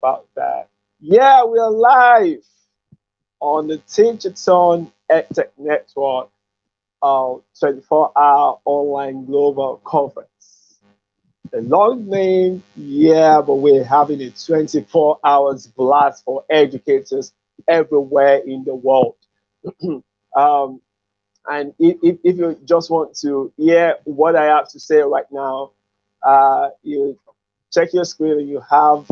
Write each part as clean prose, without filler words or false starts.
about that. Yeah, we are live on the Teach-a-thon EdTech Network, 24-hour online global conference. The long name, yeah, but we're having a 24 hours blast for educators everywhere in the world. um, and if you just want to hear what I have to say right now, you check your screen and you have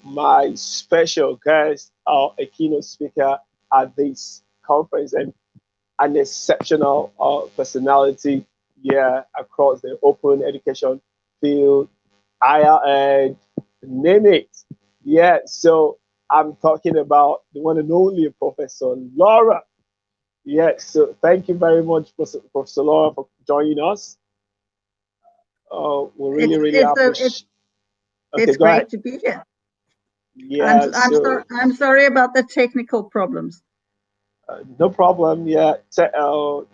my special guest, a keynote speaker at this conference, and an exceptional personality, yeah, across the open education field, higher ed, name it. Yeah, so I'm talking about the one and only Professor Laura. Yeah, so thank you very much, Professor Laura, for joining us. We really, really appreciate. Okay, It's go ahead. great to be here. Yeah, I'm sorry about the technical problems. No problem. Yeah,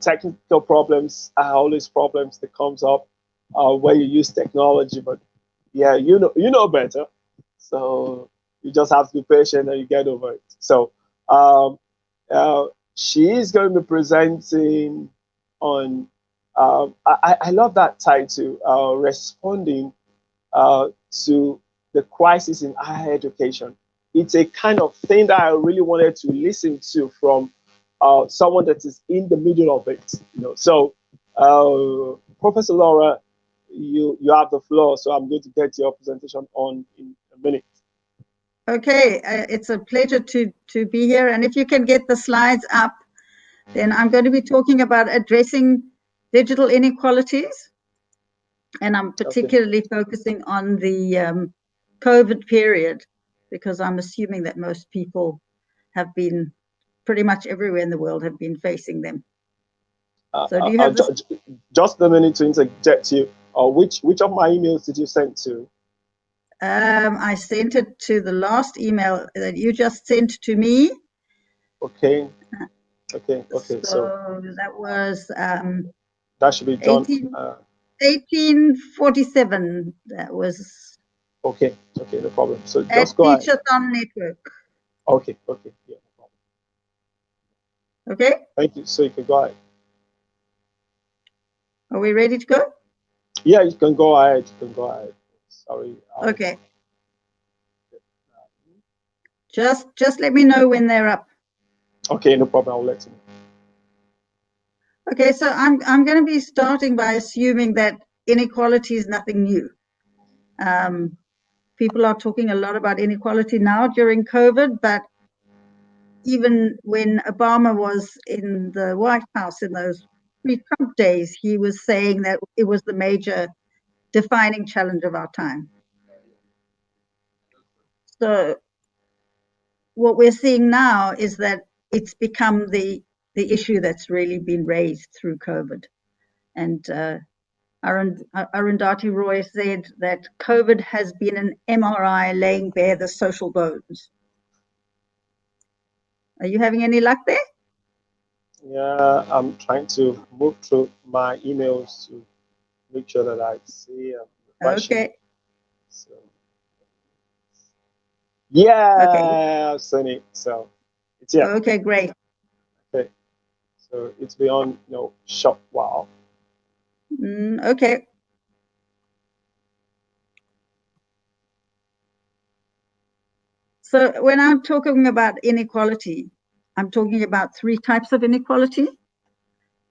technical problems are always problems that comes up when you use technology. But yeah, you know better. So you just have to be patient and you get over it. So um, she is going to be presenting on. I love that title, responding to the crisis in higher education. It's a kind of thing that I really wanted to listen to from someone that is in the middle of it. So Professor Laura, you have the floor. So I'm going to get your presentation on in a minute. Okay, it's a pleasure to be here. And if you can get the slides up, then I'm going to be talking about addressing digital inequalities. And I'm particularly focusing on the COVID period, because I'm assuming that most people have been, pretty much everywhere in the world, have been facing them. So do you have just a minute to interject you. Which of my emails did you send to? I sent it to the last email that you just sent to me. Okay. So that was that should be done. 1847. That was okay. No problem. So just go ahead. Teach-a-thon Network. Okay. Yeah, no problem. Okay. Thank you. So you can go ahead. Are we ready to go? Yeah, you can go ahead. Sorry. Okay. Just let me know when they're up. Okay, no problem. I'll let you know. Okay, so I'm going to be starting by assuming that inequality is nothing new. People are talking a lot about inequality now during COVID, but even when Obama was in the White House in those pre-Trump days, he was saying that it was the major defining challenge of our time. So what we're seeing now is that it's become the issue that's really been raised through COVID. And Arundhati Roy said that COVID has been an MRI laying bare the social bones. Are you having any luck there? Yeah, I'm trying to move through my emails to make sure that I see the question. Okay. So, yeah, okay. I've seen it. So it's here. Okay, great. Okay. So it's beyond short while. Okay. So when I'm talking about inequality, I'm talking about three types of inequality.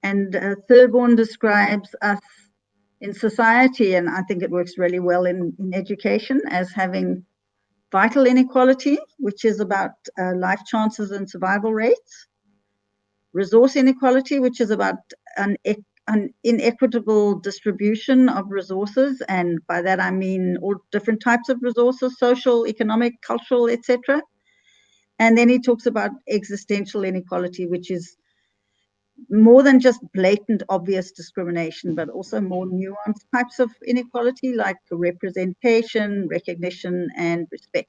And Thurborn describes us in society, and I think it works really well in education, as having vital inequality, which is about life chances and survival rates. Resource inequality, which is about an inequitable distribution of resources, and by that I mean all different types of resources, social, economic, cultural, etc. And then he talks about existential inequality, which is more than just blatant, obvious discrimination, but also more nuanced types of inequality like representation, recognition, and respect.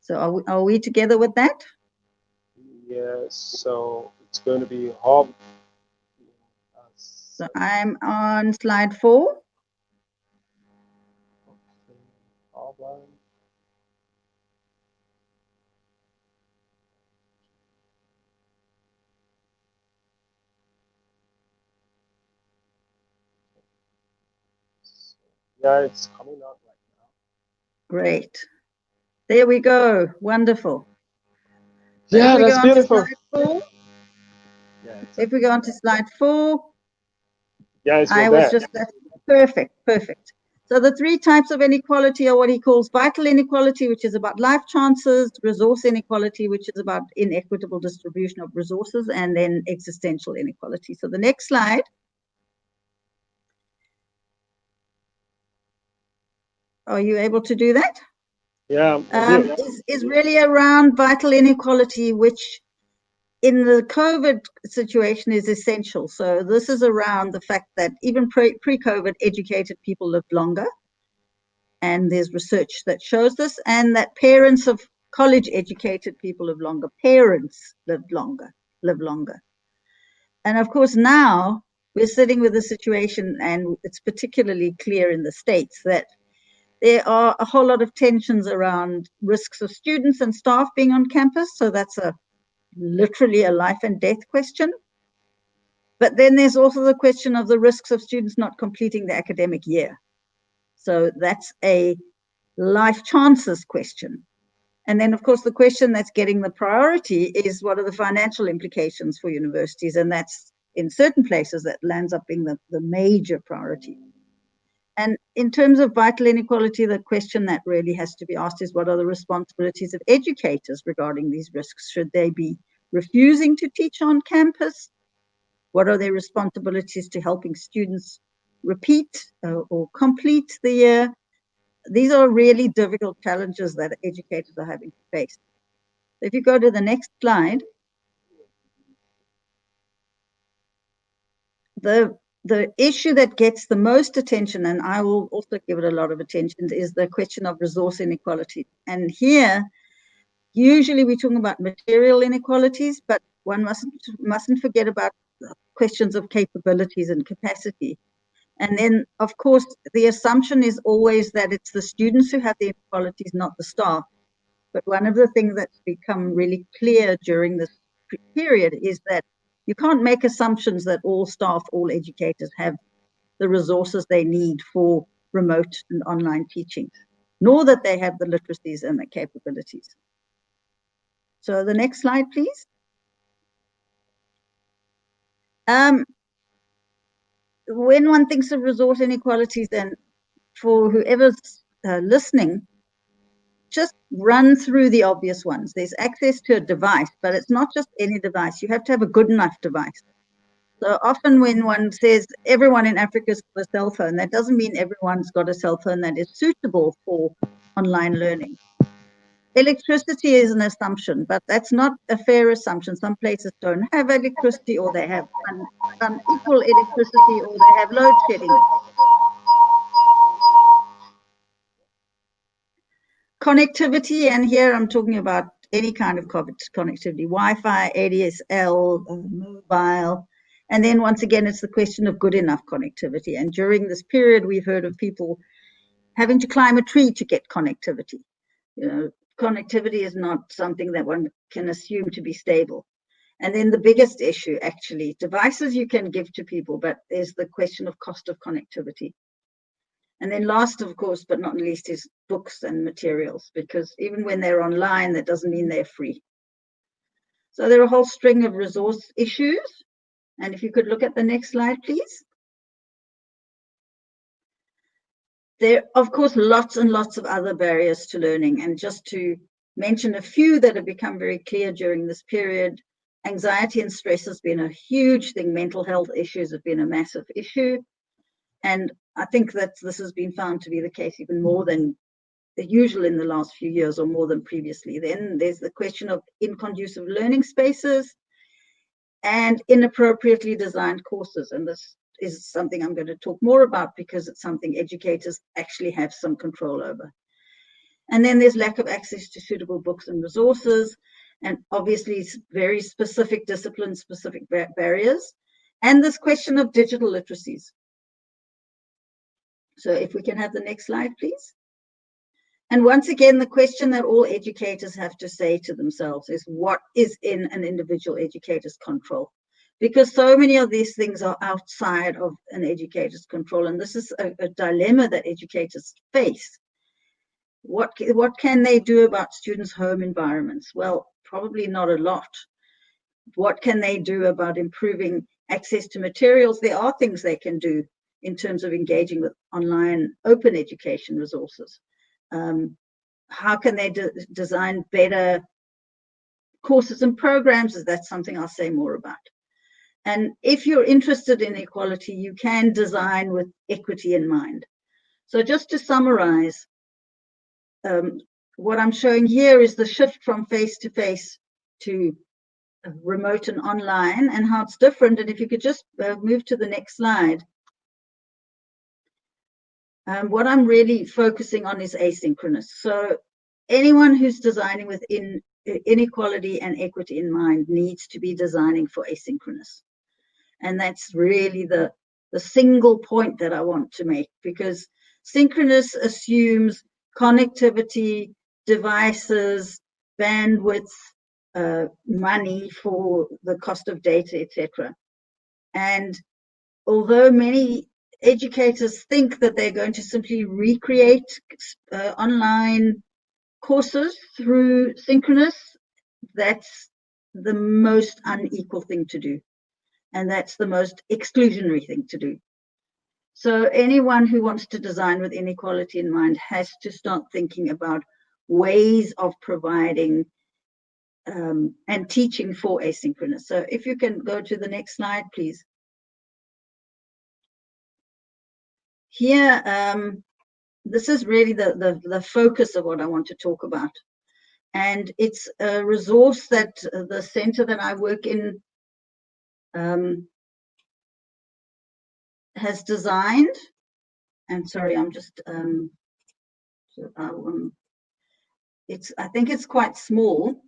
So are we together with that? Yes, so it's going to be hub. So I'm on slide 4. Problem. Yeah, it's coming out right now. Great. There we go. Wonderful. So Yeah, that's beautiful. If we go on to slide 4, yeah, it's I was just, that's perfect, perfect. So the 3 types of inequality are what he calls vital inequality, which is about life chances, resource inequality, which is about inequitable distribution of resources, and then existential inequality. So the next slide. Are you able to do that? Yeah, is really around vital inequality, which in the COVID situation is essential. So this is around the fact that even pre-COVID, educated people lived longer. And there's research that shows this, and that parents of college-educated people live longer. Parents live longer. And of course, now we're sitting with a situation, and it's particularly clear in the States, that there are a whole lot of tensions around risks of students and staff being on campus. So that's literally a life and death question. But then there's also the question of the risks of students not completing the academic year. So that's a life chances question. And then, of course, the question that's getting the priority is what are the financial implications for universities? And that's in certain places that lands up being the major priority. And in terms of vital inequality, the question that really has to be asked is what are the responsibilities of educators regarding these risks? Should they be refusing to teach on campus? What are their responsibilities to helping students repeat or complete the year? These are really difficult challenges that educators are having to face. If you go to the next slide, the issue that gets the most attention, and I will also give it a lot of attention, is the question of resource inequality. And here, usually we're talking about material inequalities, but one mustn't forget about questions of capabilities and capacity. And then, of course, the assumption is always that it's the students who have the inequalities, not the staff. But one of the things that's become really clear during this period is that you can't make assumptions that all staff, all educators have the resources they need for remote and online teaching, nor that they have the literacies and the capabilities. So the next slide, please. When one thinks of resource inequalities, then for whoever's listening, just run through the obvious ones. There's access to a device, but it's not just any device. You have to have a good enough device. So often when one says everyone in Africa's got a cell phone, that doesn't mean everyone's got a cell phone that is suitable for online learning. Electricity is an assumption, but that's not a fair assumption. Some places don't have electricity, or they have unequal electricity, or they have load shedding. Connectivity, and here I'm talking about any kind of connectivity, Wi-Fi, ADSL, mobile. And then once again, it's the question of good enough connectivity. And during this period, we've heard of people having to climb a tree to get connectivity. You know, connectivity is not something that one can assume to be stable. And then the biggest issue, actually, devices you can give to people, but there's the question of cost of connectivity. And then last, of course, but not least, is books and materials, because even when they're online, that doesn't mean they're free. So there are a whole string of resource issues. And if you could look at the next slide, please. There are, of course, lots and lots of other barriers to learning. And just to mention a few that have become very clear during this period, anxiety and stress has been a huge thing. Mental health issues have been a massive issue. And I think that this has been found to be the case even more than the usual in the last few years, or more than previously. Then there's the question of inconducive learning spaces and inappropriately designed courses. And this is something I'm going to talk more about because it's something educators actually have some control over. And then there's lack of access to suitable books and resources, and obviously very specific discipline-specific barriers, and this question of digital literacies. So if we can have the next slide, please. And once again, the question that all educators have to say to themselves is, what is in an individual educator's control? Because so many of these things are outside of an educator's control. And this is a dilemma that educators face. What can they do about students' home environments? Well, probably not a lot. What can they do about improving access to materials? There are things they can do in terms of engaging with online open education resources. How can they design better courses and programs? That's something I'll say more about. And if you're interested in equality, you can design with equity in mind. So just to summarize, what I'm showing here is the shift from face-to-face to remote and online, and how it's different. And if you could just move to the next slide. What I'm really focusing on is asynchronous. So anyone who's designing with inequality and equity in mind needs to be designing for asynchronous. And that's really the single point that I want to make, because synchronous assumes connectivity, devices, bandwidth, money for the cost of data, etc. And although many educators think that they're going to simply recreate online courses through synchronous, that's the most unequal thing to do. And that's the most exclusionary thing to do. So anyone who wants to design with inequality in mind has to start thinking about ways of providing and teaching for asynchronous. So if you can go to the next slide, please. Here, this is really the focus of what I want to talk about. And it's a resource that the center that I work in has designed. And sorry, I'm just, I think it's quite small,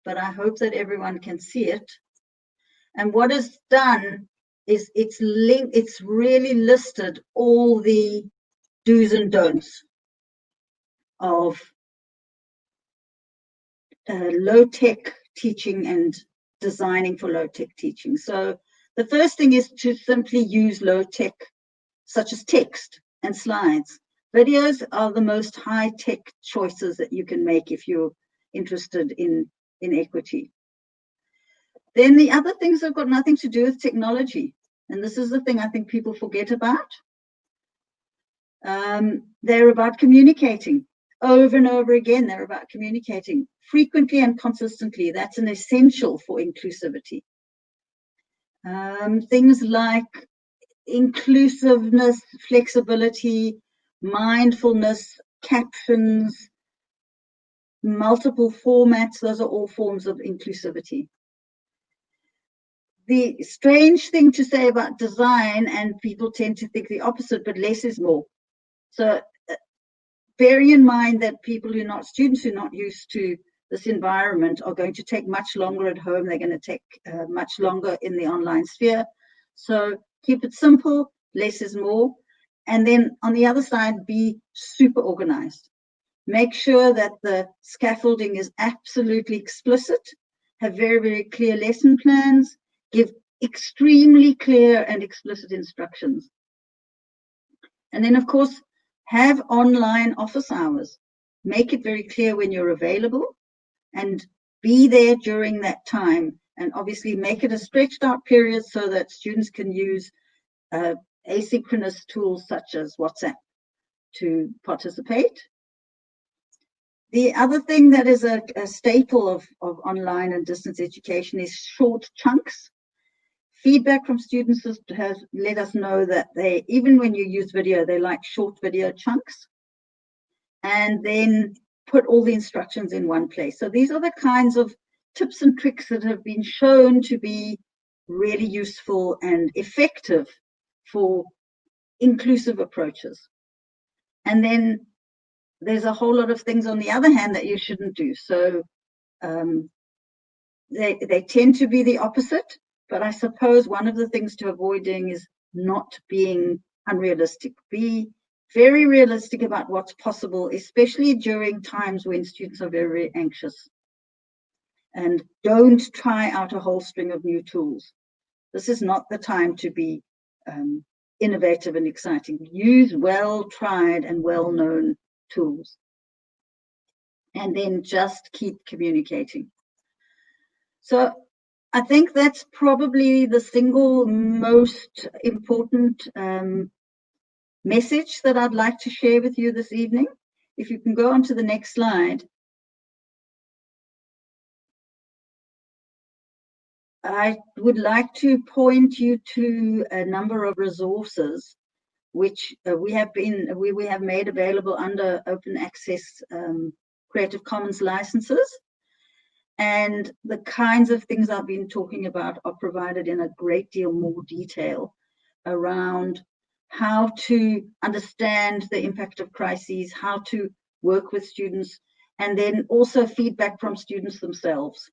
but I hope that everyone can see it. And what is done is it's really listed all the do's and don'ts of low-tech teaching and designing for low-tech teaching. So the first thing is to simply use low-tech, such as text and slides. Videos are the most high-tech choices that you can make if you're interested in equity. Then the other things have got nothing to do with technology. And this is the thing I think people forget about. They're about communicating. Over and over again, they're about communicating frequently and consistently. That's an essential for inclusivity. Things like inclusiveness, flexibility, mindfulness, captions, multiple formats, those are all forms of inclusivity. The strange thing to say about design, and people tend to think the opposite, but less is more. So bearing in mind that people who are not students, who are not used to this environment, are going to take much longer at home. They're going to take much longer in the online sphere. So keep it simple, less is more. And then on the other side, be super organized. Make sure that the scaffolding is absolutely explicit, have very, very clear lesson plans, give extremely clear and explicit instructions. And then, of course, have online office hours. Make it very clear when you're available and be there during that time. And obviously make it a stretched out period so that students can use asynchronous tools such as WhatsApp to participate. The other thing that is a staple of online and distance education is short chunks. Feedback from students has let us know that they, even when you use video, they like short video chunks. And then put all the instructions in one place. So these are the kinds of tips and tricks that have been shown to be really useful and effective for inclusive approaches. And then there's a whole lot of things on the other hand that you shouldn't do. So they tend to be the opposite, but I suppose one of the things to avoid doing is not being unrealistic. Be very realistic about what's possible, especially during times when students are very, very anxious. And don't try out a whole string of new tools. This is not the time to be innovative and exciting. Use well-tried and well-known tools. And then just keep communicating. So I think that's probably the single most important message that I'd like to share with you this evening. If you can go on to the next slide. I would like to point you to a number of resources which we have made available under open access Creative Commons licenses. And the kinds of things I've been talking about are provided in a great deal more detail around how to understand the impact of crises, how to work with students, and then also feedback from students themselves.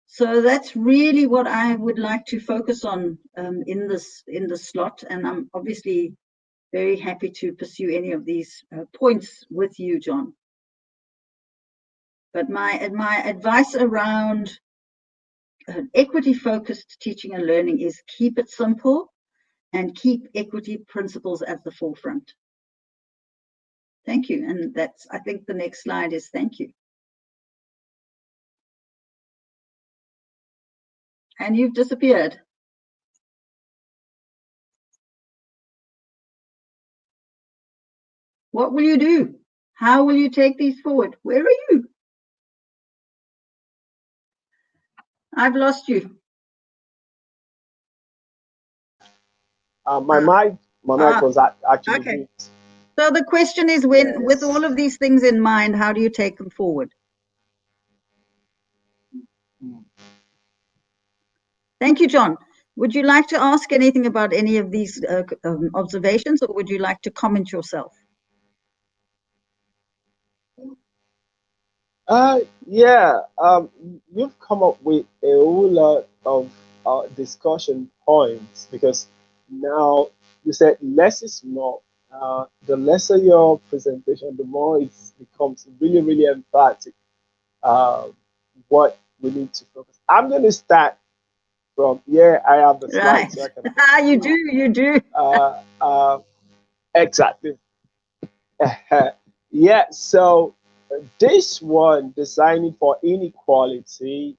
So that's really what I would like to focus on in this slot, and I'm obviously very happy to pursue any of these points with you, John. But my advice around equity-focused teaching and learning is keep it simple and keep equity principles at the forefront. Thank you, and that's, I think the next slide is thank you. And you've disappeared. What will you do? How will you take these forward? Where are you? I've lost you. My mic was actually okay. mute. So the question is, with all of these things in mind, how do you take them forward? Thank you, John. Would you like to ask anything about any of these observations, or would you like to comment yourself? Yeah, you've come up with a whole lot of discussion points, because now you said less is more. The lesser your presentation, the more it becomes really, really emphatic. What we need to focus. I'm going to start from I have the Right. slides. So I can you do. Exactly. Yeah. So this one, designing for inequality,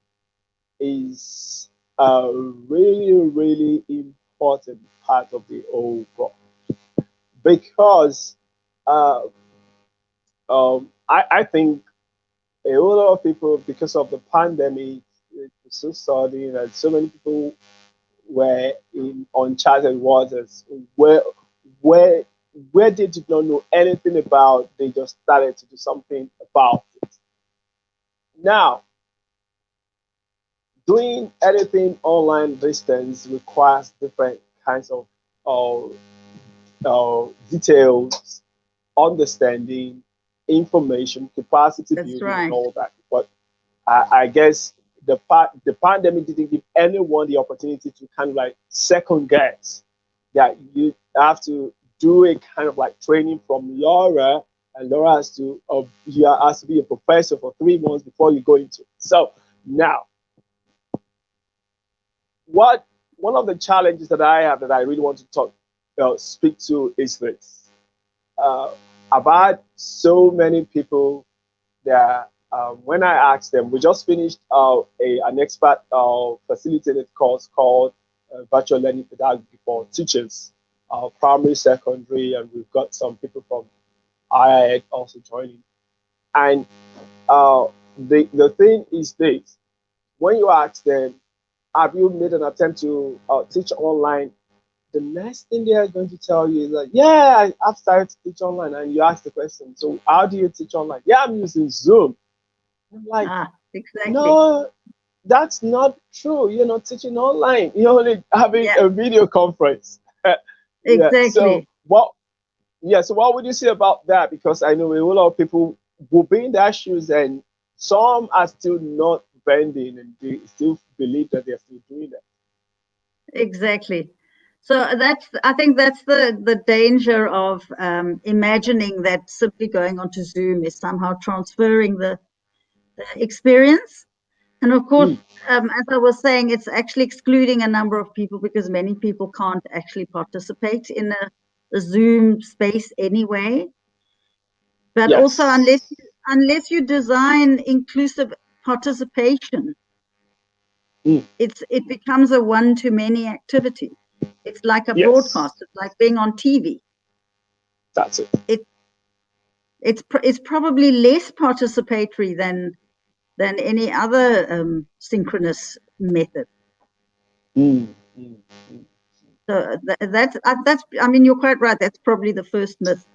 is a really, really important part of the whole book, because I think a whole lot of people, because of the pandemic, it was so sudden, and so many people were in uncharted waters where where they did not know anything about. They just started to do something about it. Now, doing anything online distance requires different kinds of details, understanding, information, capacity That's building, right. and all that. But I guess the pandemic didn't give anyone the opportunity to kind of like second guess that you have to do a kind of like training from Laura, and Laura has to be a professor for 3 months before you go into it. So now, one of the challenges that I have that I really want to speak to is this. I've had so many people that when I asked them, we just finished an expert facilitated course called Virtual Learning Pedagogy for Teachers, primary, secondary, and we've got some people from higher ed also joining. And the thing is this: when you ask them, have you made an attempt to teach online? The next thing they are going to tell you is like, yeah, I've started to teach online. And you ask the question, so how do you teach online? Yeah, I'm using Zoom. I'm like, exactly. No, that's not true. You're not teaching online. You're only having a video conference. Exactly. So what would you say about that? Because I know a lot of people will be in their shoes, and some are still not bending, and they still believe that they're still doing that. Exactly. So I think that's the danger of imagining that simply going onto Zoom is somehow transferring the experience. And of course, as I was saying, it's actually excluding a number of people because many people can't actually participate in a Zoom space anyway. But Yes. also, unless you design inclusive participation, it becomes a one-to-many activity. It's like a broadcast. It's like being on TV. That's it. It's probably less participatory than any other synchronous method. So that's I mean, you're quite right. That's probably the first myth.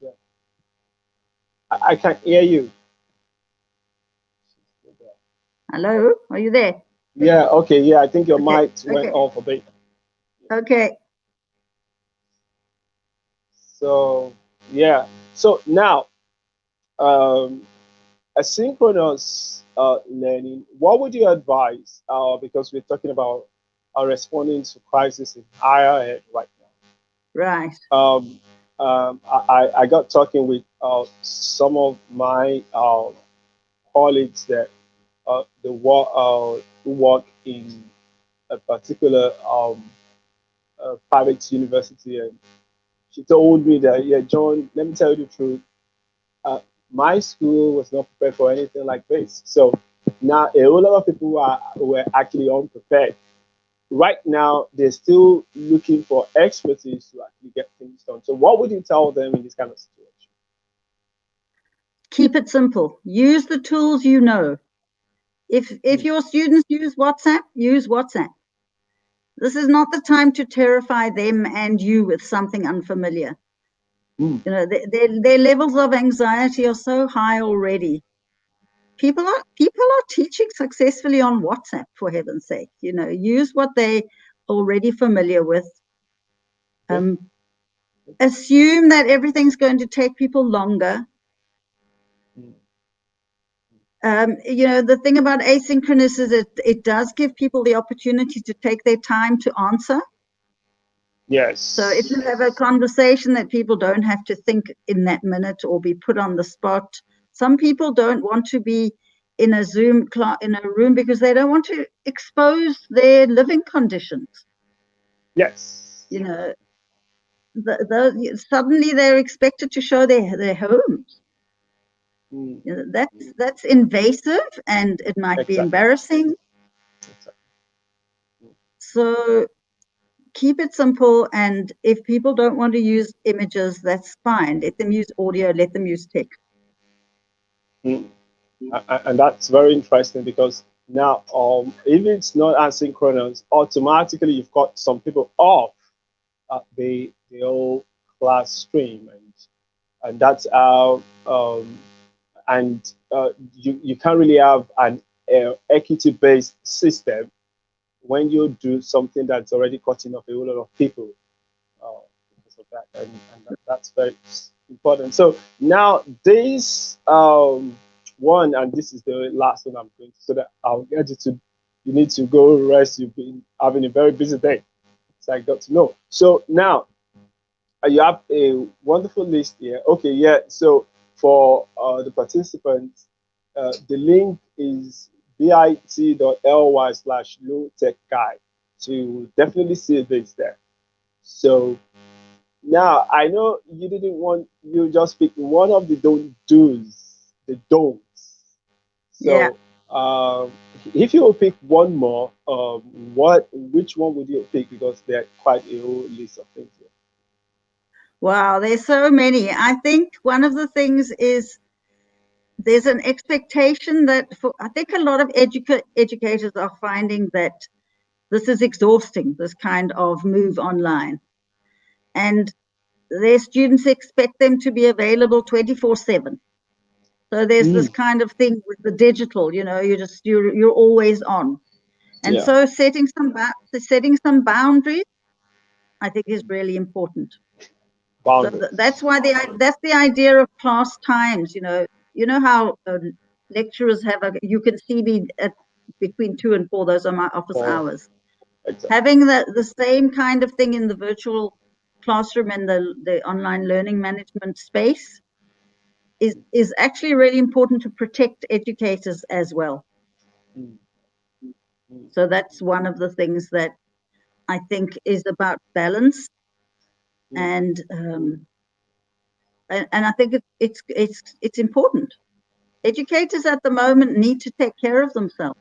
Yeah. I can't hear you. Hello, are you there? Yeah, okay, yeah, I think your mic went off a bit. Okay. So, yeah. So now, asynchronous learning, what would you advise? Because we're talking about responding to crisis in higher ed right now. Right. I got talking with some of my colleagues that who work in a particular private university, and she told me that, yeah, John, let me tell you the truth. My school was not prepared for anything like this. So now a whole lot of people were actually unprepared. Right now, they're still looking for expertise to actually get things done. So what would you tell them in this kind of situation? Keep it simple. Use the tools you know. If your students use WhatsApp, use WhatsApp. This is not the time to terrify them and you with something unfamiliar. You know, their levels of anxiety are so high already. People are teaching successfully on WhatsApp, for heaven's sake. You know, use what they're already familiar with. Assume that everything's going to take people longer. You know, the thing about asynchronous is it does give people the opportunity to take their time to answer. Yes. So if you have a conversation that people don't have to think in that minute or be put on the spot. Some people don't want to be in a Zoom in a room because they don't want to expose their living conditions. Yes. You know, suddenly they're expected to show their homes. You know, that's invasive and it might be embarrassing. So keep it simple, and if people don't want to use images, that's fine. Let them use audio, let them use text. And that's very interesting because now, if it's not asynchronous, automatically you've got some people off the whole class stream, and that's how you can't really have an equity-based system when you do something that's already cutting off a whole lot of people because of that, and that's very important. So now this one, and this is the last one I'm going to, so that I'll get you need to go rest. You've been having a very busy day, so I got to know. So now you have a wonderful list here. Okay, yeah. So for the participants, the link is bit.ly/LowTech guide. So you will definitely see this there. So now I know you didn't want you just pick one of the don't do's, the don'ts. So if you will pick one more, which one would you pick? Because there are quite a whole list of things here. Wow, there's so many. I think one of the things is there's an expectation that I think a lot of educators are finding that this is exhausting, this kind of move online. And their students expect them to be available 24/7. So there's this kind of thing with the digital, you know, you're always on. And so setting some boundaries, I think, is really important. boundaries. So that's why that's the idea of class times. You know how lecturers have you can see me at between 2 and 4. Those are my office hours. Exactly. Having the same kind of thing in the virtual classroom and the online learning management space is actually really important to protect educators as well. So that's one of the things that I think is about balance, and I think it's important. Educators at the moment need to take care of themselves.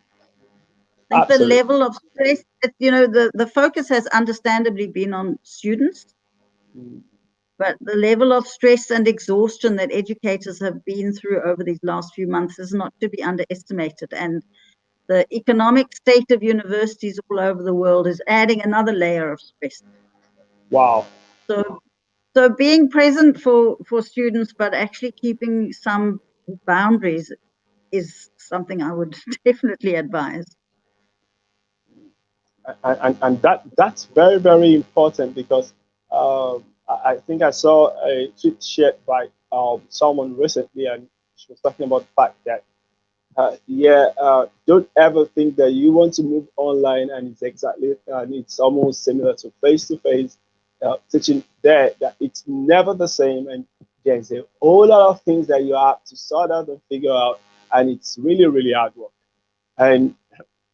I think Absolutely. the level of stress, the focus has understandably been on students, but the level of stress and exhaustion that educators have been through over these last few months is not to be underestimated. And the economic state of universities all over the world is adding another layer of stress. Wow. So being present for students, but actually keeping some boundaries is something I would definitely advise. And that's very, very important, because I think I saw a tweet shared by someone recently, and she was talking about the fact that don't ever think that you want to move online and it's almost similar to face-to-face teaching there, that it's never the same, and there's a whole lot of things that you have to sort out and figure out, and it's really, really hard work. And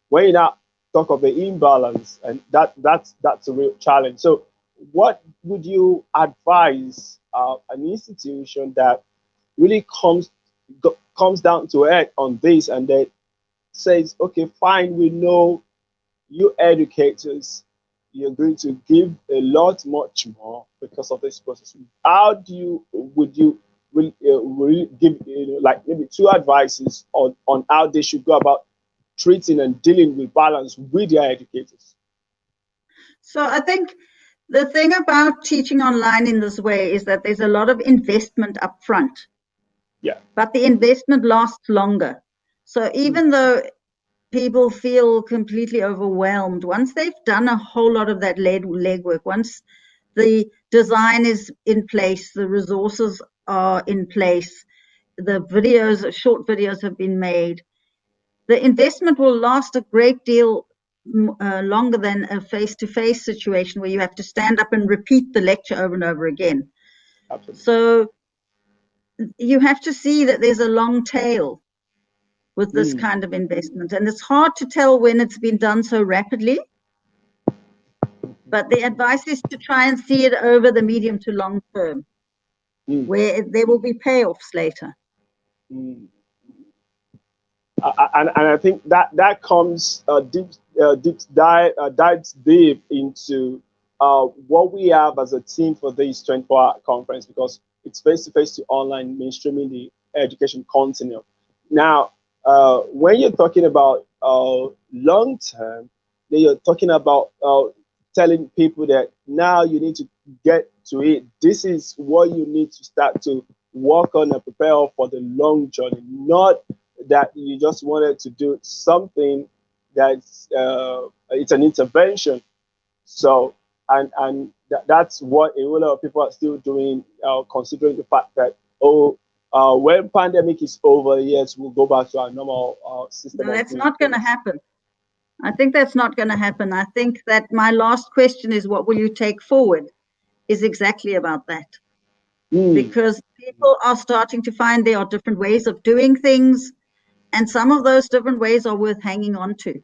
when you now talk of the imbalance, and that's a real challenge. So what would you advise an institution that really comes down to it on this, and then says, okay, fine, we know you educators, you're going to give a lot much more because of this process. Would you really give like maybe 2 advices on how they should go about treating and dealing with balance with their educators? So I think the thing about teaching online in this way is that there's a lot of investment up front. Yeah. But the investment lasts longer. So even though people feel completely overwhelmed, once they've done a whole lot of that legwork, once the design is in place, the resources are in place, the short videos have been made, the investment will last a great deal longer than a face-to-face situation where you have to stand up and repeat the lecture over and over again. Absolutely. So you have to see that there's a long tail with this kind of investment, and it's hard to tell when it's been done so rapidly. But the advice is to try and see it over the medium to long term, where there will be payoffs later. And I think that comes dives deep into what we have as a team for this 24-hour conference, because it's face-to-face to online, mainstreaming the education continuum. Now, when you're talking about long term, then you're talking about telling people that now you need to get to it. This is what you need to start to work on and prepare for the long journey, not that you just wanted to do something that's it's an intervention. So that's what a whole lot of people are still doing, considering the fact that when pandemic is over, yes, we'll go back to our normal system. No, that's not going to happen. I think that's not going to happen. I think that my last question is, what will you take forward, is exactly about that. Because people are starting to find there are different ways of doing things, and some of those different ways are worth hanging on to.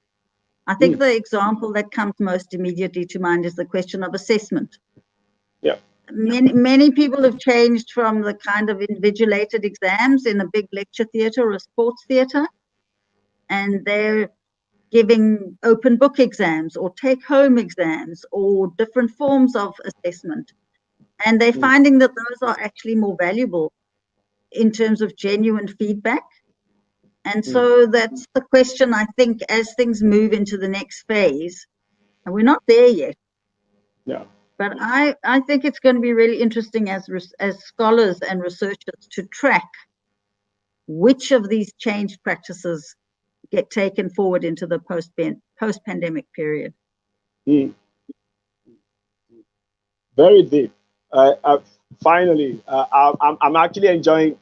I think the example that comes most immediately to mind is the question of assessment. Yeah. Many people have changed from the kind of invigilated exams in a big lecture theatre or a sports theatre, and they're giving open book exams or take-home exams or different forms of assessment. And they're finding that those are actually more valuable in terms of genuine feedback. And so that's the question, I think, as things move into the next phase, and we're not there yet. Yeah. But I think it's going to be really interesting as scholars and researchers to track which of these changed practices get taken forward into the post-pandemic period. Very deep. Finally, I'm actually enjoying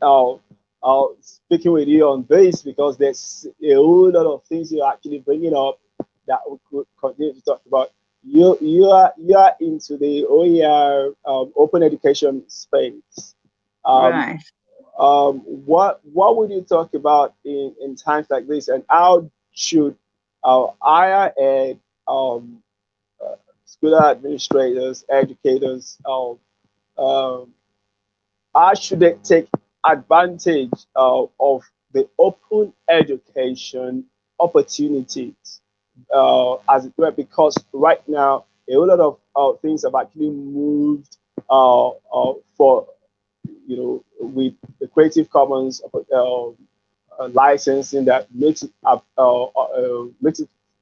speaking with you on this because there's a whole lot of things you're actually bringing up that we could continue to talk about. You are into the OER open education space. Um, Right. what would you talk about in times like this, and how should higher ed school administrators, educators, um, how should they take advantage of the open education opportunities, as it were? Because right now, a whole lot of things have actually moved for, with the Creative Commons licensing that makes it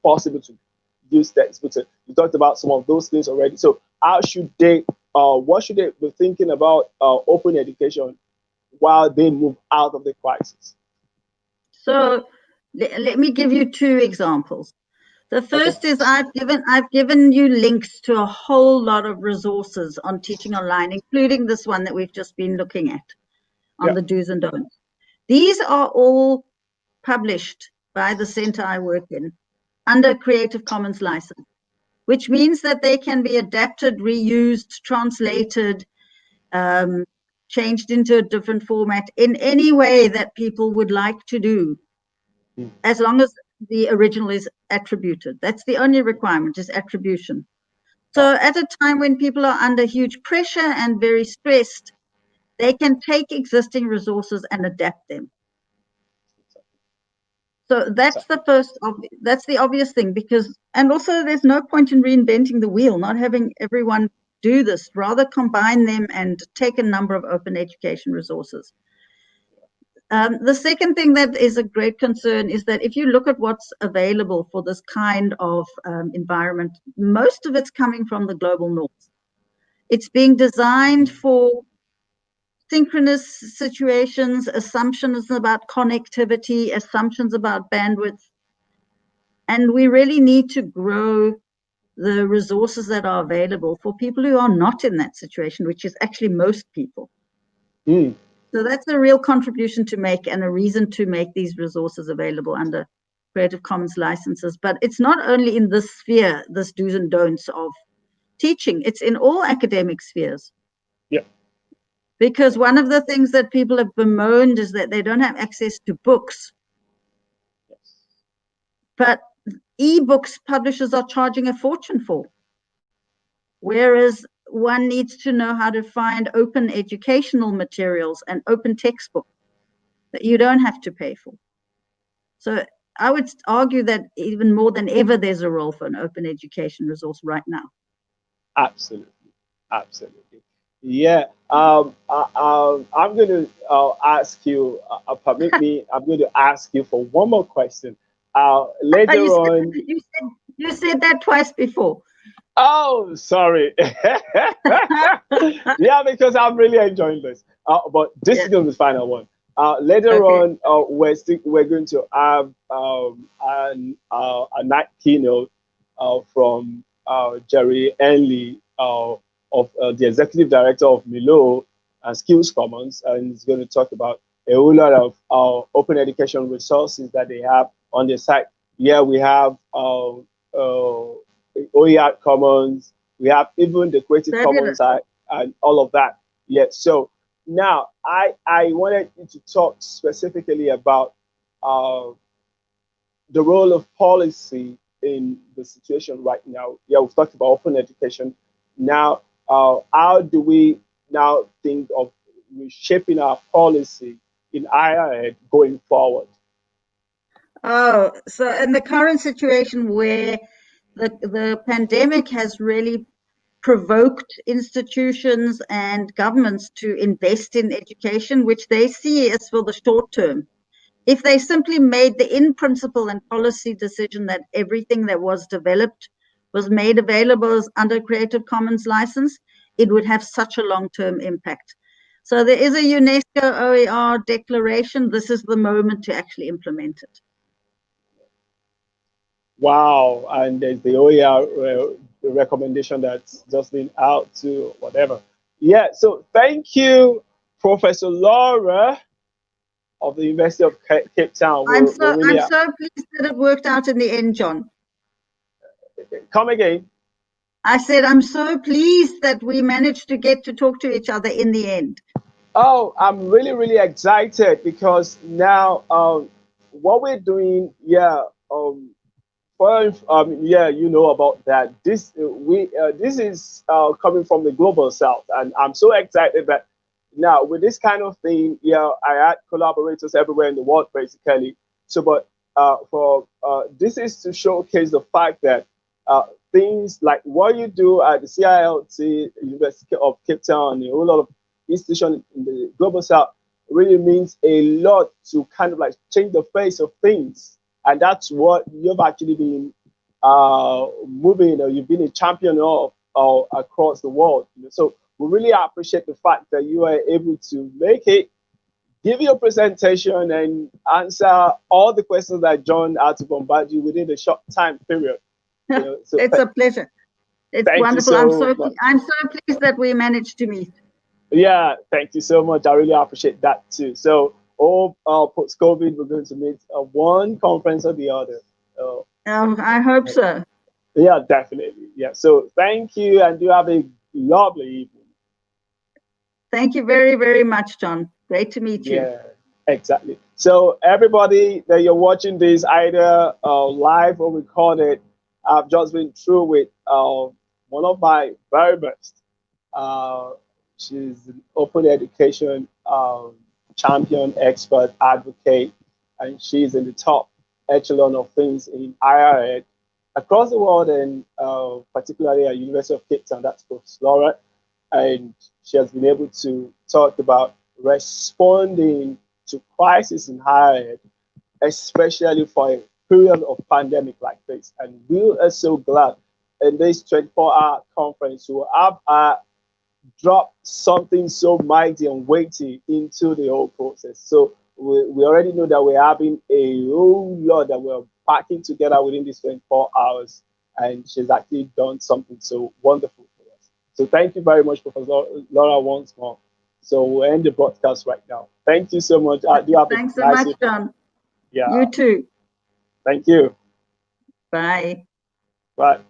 possible to use textbooks. You talked about some of those things already. So how should they, what should they be thinking about open education while they move out of the crisis? So let me give you two examples. The Okay. first is I've given you links to a whole lot of resources on teaching online, including this one that we've just been looking at on Yeah. the do's and don'ts. These are all published by the center I work in under Creative Commons license, which means that they can be adapted, reused, translated, changed into a different format in any way that people would like to do, Mm. as long as the original is attributed. That's the only requirement, is attribution. Oh, So at a time when people are under huge pressure and very stressed, they can take existing resources and adapt them. So that's exactly. the first, that's the obvious thing, because, and also there's no point in reinventing the wheel, not having everyone do this, rather combine them and take a number of open education resources. The second thing that is a great concern is that if you look at what's available for this kind of environment, most of it's coming from the global north. It's being designed for synchronous situations, assumptions about connectivity, assumptions about bandwidth. And we really need to grow the resources that are available for people who are not in that situation, which is actually most people. Mm. So that's a real contribution to make and a reason to make these resources available under Creative Commons licenses. But it's not only in this sphere, this do's and don'ts of teaching, it's in all academic spheres. Yeah. Because one of the things that people have bemoaned is that they don't have access to books. Yes. But e-books publishers are charging a fortune for. Whereas one needs to know how to find open educational materials and open textbooks that you don't have to pay for. So I would argue that even more than ever, there's a role for an open education resource right now. Absolutely. Absolutely. Yeah. I'm going to ask you, permit me, I'm going to ask you for one more question. Later You on. you said that twice before. Oh, sorry. Yeah, because I'm really enjoying this. But this Yeah. is going to be the final one. Later Okay. on, we're going to have a night keynote from Jerry Henley, of the executive director of Milo and Skills Commons, and he's going to talk about a whole lot of open education resources that they have on their site. Yeah, we have OER Commons, we have even the Creative Fabulous. Commons and all of that. Yeah. So now I wanted you to talk specifically about uh, the role of policy in the situation right now. Yeah, we've talked about open education. Now, how do we now think of reshaping our policy in higher ed going forward? Oh, so in the current situation where the pandemic has really provoked institutions and governments to invest in education, which they see as for the short term. If they simply made the in principle and policy decision that everything that was developed was made available as under Creative Commons license, it would have such a long-term impact. So there is a UNESCO OER declaration. This is the moment to actually implement it. Wow, and there's the OER recommendation that's just been out to whatever. Yeah, so thank you, Professor Laura of the University of Cape Town. I'm really so pleased that it worked out in the end, John. Come again. I said I'm so pleased that we managed to get to talk to each other in the end. Oh, I'm really, really excited because now what we're doing, yeah, yeah, you know about that. This is coming from the global south, and I'm so excited that now with this kind of thing, yeah, I had collaborators everywhere in the world, basically. So, but for this is to showcase the fact that things like what you do at the CILT, University of Cape Town, and a whole lot of institutions in the global south really means a lot to kind of like change the face of things, and that's what you've actually been moving, or you've been a champion of across the world. So we really appreciate the fact that you are able to make it, give your presentation, and answer all the questions that John had to bombard you within a short time period. So it's a pleasure. It's wonderful. I'm so pleased that we managed to meet. Yeah, thank you so much. I really appreciate that too. So, all post-COVID, we're going to meet one conference or the other. I hope so. Yeah, definitely. Yeah. So, thank you, and you have a lovely evening. Thank you very, very much, John. Great to meet you. Yeah, exactly. So, everybody that you're watching this either live or recorded, I've just been through with one of my very best. She's an open education champion, expert, advocate, and she's in the top echelon of things in higher ed across the world, and particularly at University of Cape Town. That's Prof. Laura, and she has been able to talk about responding to crisis in higher ed, especially for a period of pandemic like this. And we are so glad in this 24-hour conference to have drop something so mighty and weighty into the whole process. So we already know that we're having a whole lot that we're packing together within these 24 hours. And she's actually done something so wonderful for us. So thank you very much, Professor Laura, once more. So we'll end the broadcast right now. Thank you so much. Thanks so much, John. Yeah. You too. Thank you. Bye. Bye.